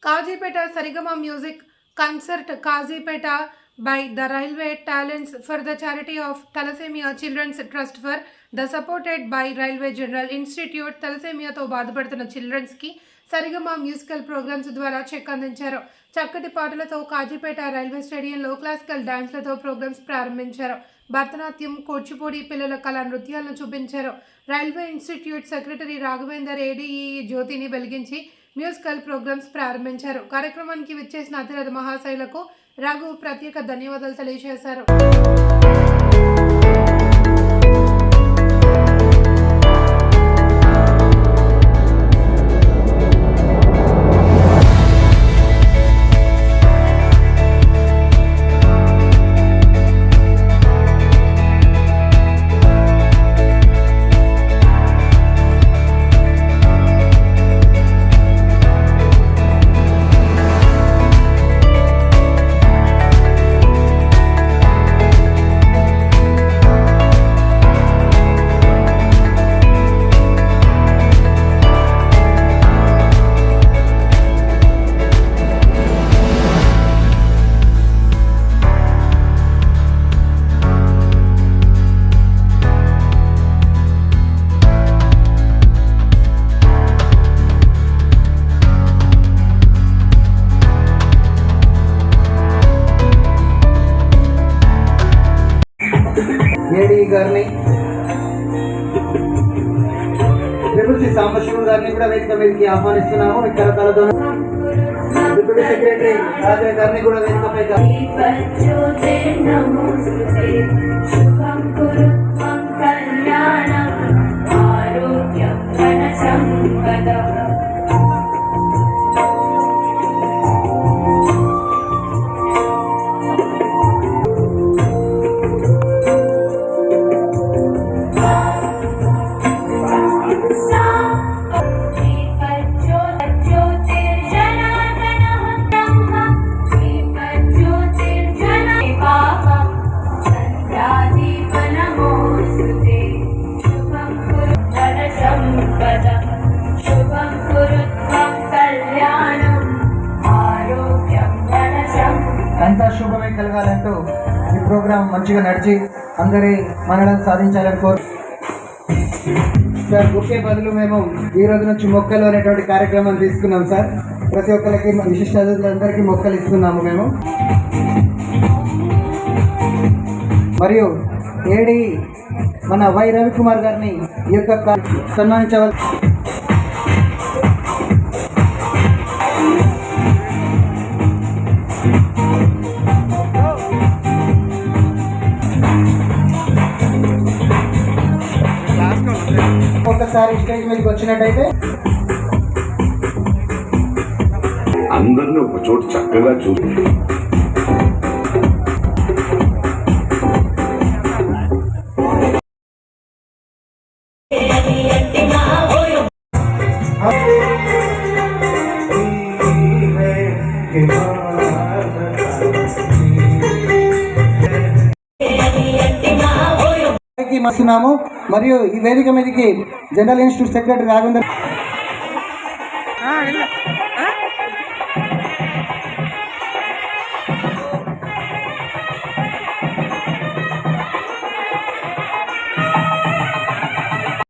Kazipeta Sarigama Music Concert Kazipeta by the Railway Talents for the charity of Thalassemia Children's Trust for the supported by Railway General Institute Thalassemia తో బాధపడుతున్న children's కి సరిగమ musical programmes ద్వారా check అందించారు. చక్కటి పాటలతో Kazipet railway స్టేడియంలో classical డాన్స్లతో programmes ప్రారంభించారు. భరతనాట్యం, కూచిపూడి పిల్లల కళా నృత్యాలను చూపించారు. Railway institute secretary Raghavender ADE జ్యోతిని వెలిగించి మ్యూజికల్ ప్రోగ్రామ్స్ ప్రారంభించారు. కార్యక్రమానికి విచ్చేసిన అతిరథ మహాశైలకు రఘు ప్రత్యేక ధన్యవాదాలు తెలియజేశారు. ఏడీ గారిని, ట్రిపుల్ సాంబశివుడు గారిని కూడా వేదిక మీదకి ఆహ్వానిస్తున్నాము. ఇక్కడ కలతో డిప్యూటీ సెక్రటరీ రాజా గారిని కూడా వేదికపై అంతా శుభమే కలగాలంటూ ఈ ప్రోగ్రాం మంచిగా నడిచి అందరి మనలను సాధించాలని కోరు సార్. బుక్కే బదులు మేము ఈ రోజు నుంచి మొక్కలు అనేటువంటి కార్యక్రమం తీసుకున్నాం సార్. ప్రతి ఒక్కరికి విశిష్ట అతిథులందరికీ మొక్కలు ఇస్తున్నాము మేము. మరియు ఏడి మన వై రవికుమార్ గారిని ఈ యొక్క సన్మానించవలసి ఒకసారి స్టేజ్ మీదకి వచ్చినట్టయితే అందరినీ ఒక చోటు చక్కగా చూసి వస్తున్నాము. మరియు ఈ వేదిక మీదకి జనరల్ ఇన్స్టిట్యూట్ సెక్రటరీ రాఘవేందర్